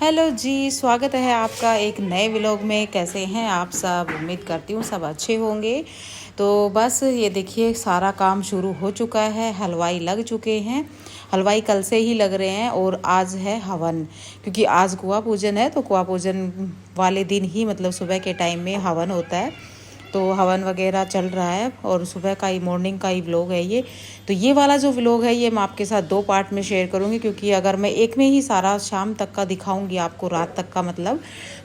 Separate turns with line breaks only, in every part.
Hello जी, स्वागत है आपका एक नए व्लॉग में। कैसे हैं आप सब? उम्मीद करती हूँ सब अच्छे होंगे। तो बस ये देखिए सारा काम शुरू हो चुका है, हलवाई लग चुके हैं। हलवाई कल से ही लग रहे हैं और आज है हवन, क्योंकि आज कुआं पूजन है। तो कुआं पूजन वाले दिन ही मतलब सुबह के टाइम में हवन होता है। तो हवन वगैरह चल रहा है और सुबह का ही मॉर्निंग का ही व्लॉग है ये। तो ये वाला जो व्लॉग है ये मैं आपके साथ 2 पार्ट में शेयर करूँगी, क्योंकि अगर मैं एक में ही सारा शाम तक का दिखाऊंगी आपको, रात तक का मतलब,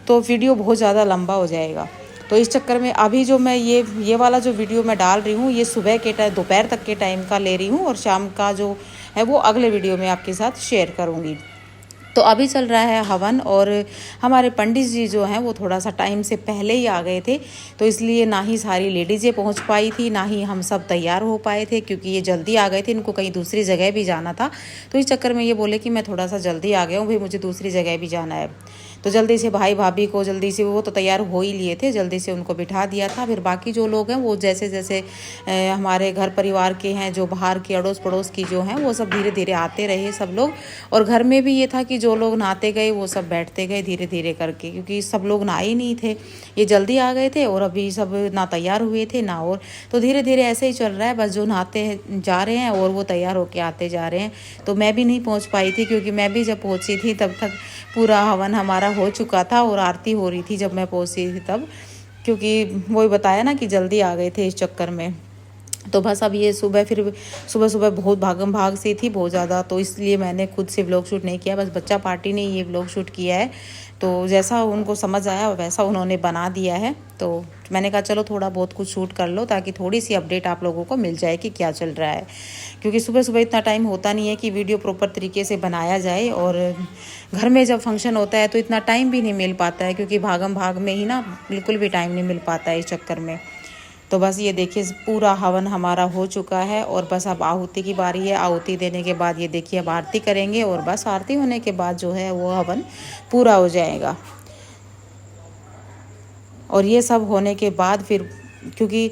तो वीडियो बहुत ज़्यादा लंबा हो जाएगा। तो इस चक्कर में अभी जो मैं ये वाला जो वीडियो मैं डाल रही हूँ ये सुबह के टाइम, दोपहर तक के टाइम का ले रही हूँ, और शाम का जो है वो अगले वीडियो में आपके साथ शेयर करूँगी। तो अभी चल रहा है हवन, और हमारे पंडित जी जो हैं वो थोड़ा सा टाइम से पहले ही आ गए थे। तो इसलिए ना ही सारी लेडीज़ें पहुंच पाई थी, ना ही हम सब तैयार हो पाए थे, क्योंकि ये जल्दी आ गए थे। इनको कहीं दूसरी जगह भी जाना था। तो इस चक्कर में ये बोले कि मैं थोड़ा सा जल्दी आ गया हूँ भाई, मुझे दूसरी जगह भी जाना है। तो जल्दी से भाई भाभी को जल्दी से, वो तो तैयार हो ही लिए थे, जल्दी से उनको बिठा दिया था। फिर बाकी जो लोग हैं वो जैसे जैसे हमारे घर परिवार के हैं, जो बाहर के अड़ोस पड़ोस की जो हैं, वो सब धीरे धीरे आते रहे सब लोग। और घर में भी ये था कि जो लोग नहाते गए वो सब बैठते गए धीरे धीरे करके, क्योंकि सब लोग नहाए ही नहीं थे, ये जल्दी आ गए थे और अभी सब ना तैयार हुए थे ना। और तो धीरे धीरे ऐसे ही चल रहा है, बस जो नहाते जा रहे हैं और वो तैयार होके आते जा रहे हैं। तो मैं भी नहीं पहुंच पाई थी, क्योंकि मैं भी जब पहुंची थी तब तक पूरा हवन हमारा हो चुका था और आरती हो रही थी जब मैं पहुंची थी तब, क्योंकि वही बताया ना कि जल्दी आ गए थे इस चक्कर में। तो बस अब ये सुबह, फिर सुबह सुबह बहुत भागम भाग सी थी बहुत ज़्यादा, तो इसलिए मैंने खुद से व्लॉग शूट नहीं किया, बस बच्चा पार्टी ने ये व्लॉग शूट किया है। तो जैसा उनको समझ आया वैसा उन्होंने बना दिया है। तो मैंने कहा चलो थोड़ा बहुत कुछ शूट कर लो, ताकि थोड़ी सी अपडेट आप लोगों को मिल जाए कि क्या चल रहा है, क्योंकि सुबह सुबह इतना टाइम होता नहीं है कि वीडियो प्रॉपर तरीके से बनाया जाए। और घर में जब फंक्शन होता है तो इतना टाइम भी नहीं मिल पाता है, क्योंकि भागम भाग में ही ना बिल्कुल भी टाइम नहीं मिल पाता है इस चक्कर में। तो बस ये देखिए पूरा हवन हमारा हो चुका है, और बस अब आहुति की बारी है। आहुति देने के बाद ये देखिए अब आरती करेंगे, और बस आरती होने के बाद जो है वो हवन पूरा हो जाएगा। और ये सब होने के बाद फिर, क्योंकि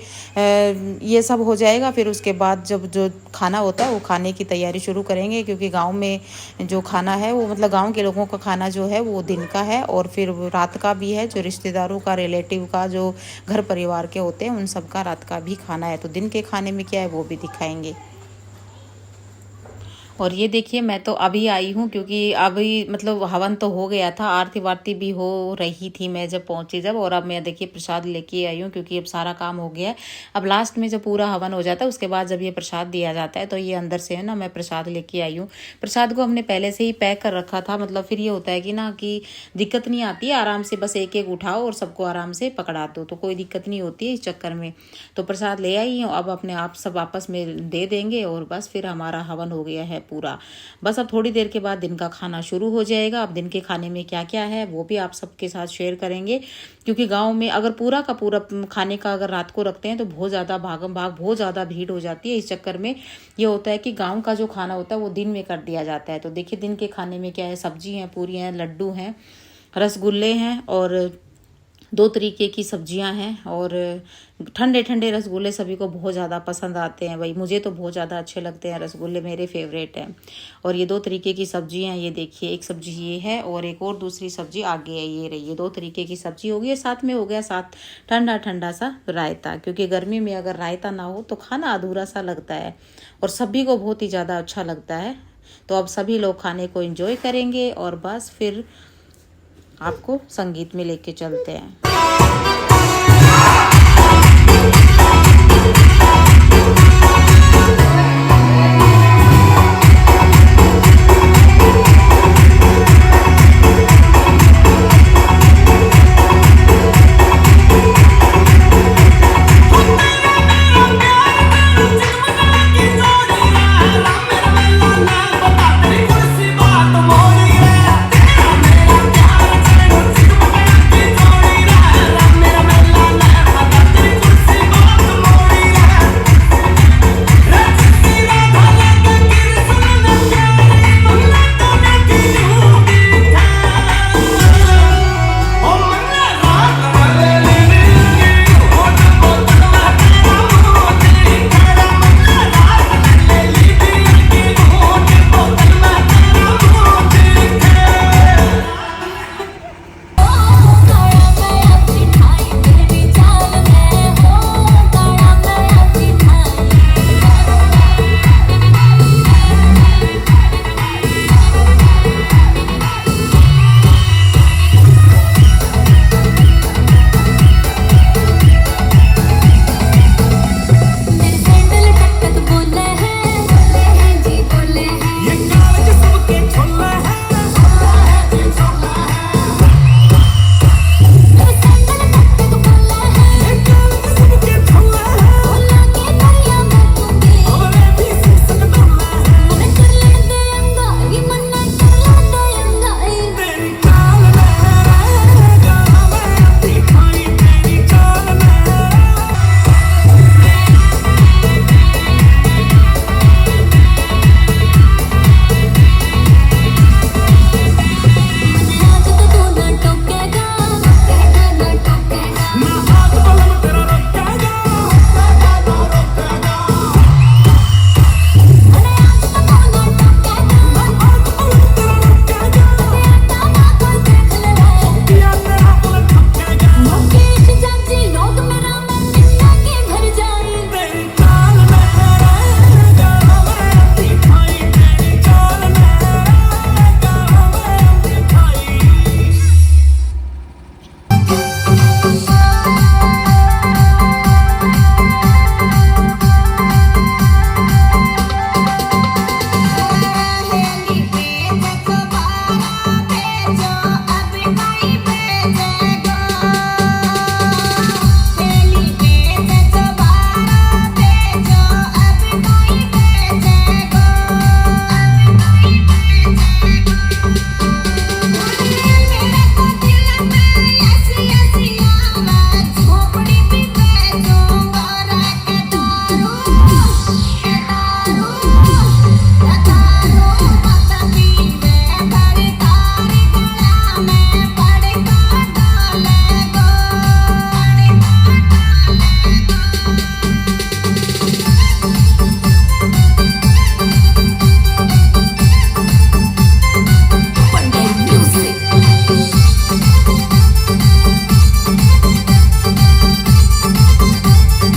ये सब हो जाएगा, फिर उसके बाद जब जो खाना होता है वो खाने की तैयारी शुरू करेंगे, क्योंकि गांव में जो खाना है वो मतलब गांव के लोगों का खाना जो है वो दिन का है, और फिर रात का भी है। जो रिश्तेदारों का, रिलेटिव का, जो घर परिवार के होते हैं उन सब का रात का भी खाना है। तो दिन के खाने में क्या है वो भी दिखाएंगे। और ये देखिए मैं तो अभी आई हूँ, क्योंकि अभी मतलब हवन तो हो गया था, आरती वारती भी हो रही थी मैं जब पहुंची जब। और अब मैं देखिए प्रसाद लेके आई हूँ, क्योंकि अब सारा काम हो गया है। अब लास्ट में जब पूरा हवन हो जाता है उसके बाद जब ये प्रसाद दिया जाता है, तो ये अंदर से है ना, मैं प्रसाद लेके आई हूँ। प्रसाद को हमने पहले से ही पैक कर रखा था, मतलब फिर ये होता है कि ना कि दिक्कत नहीं आती है, आराम से बस एक एक उठाओ और सबको आराम से पकड़ा दो, तो कोई दिक्कत नहीं होती है इस चक्कर में। तो प्रसाद ले आई हूँ, अब अपने आप सब आपस में दे देंगे, और बस फिर हमारा हवन हो गया है पूरा। बस अब थोड़ी देर के बाद दिन का खाना शुरू हो जाएगा। अब दिन के खाने में क्या क्या है वो भी आप सबके साथ शेयर करेंगे, क्योंकि गांव में अगर पूरा का पूरा खाने का अगर रात को रखते हैं तो बहुत ज़्यादा भागम भाग, बहुत ज़्यादा भीड़ हो जाती है। इस चक्कर में ये होता है कि गाँव का जो खाना होता है वो दिन में कर दिया जाता है। तो देखिए दिन के खाने में क्या है, सब्जी हैं, पूरी हैं, लड्डू हैं, रसगुल्ले हैं, और 2 तरीके की सब्जियां हैं। और ठंडे ठंडे रसगुल्ले सभी को बहुत ज़्यादा पसंद आते हैं भाई, मुझे तो बहुत ज़्यादा अच्छे लगते हैं रसगुल्ले, मेरे फेवरेट हैं। और ये 2 तरीके की सब्जी हैं, ये देखिए एक सब्जी ये है और एक और दूसरी सब्जी आगे है, ये रही। ये 2 तरीके की सब्जी हो गई, साथ में हो गया साथ ठंडा ठंडा सा रायता, क्योंकि गर्मी में अगर रायता ना हो तो खाना अधूरा सा लगता है, और सभी को बहुत ही ज़्यादा अच्छा लगता है। तो अब सभी लोग खाने को एंजॉय करेंगे, और बस फिर आपको संगीत में लेके चलते हैं।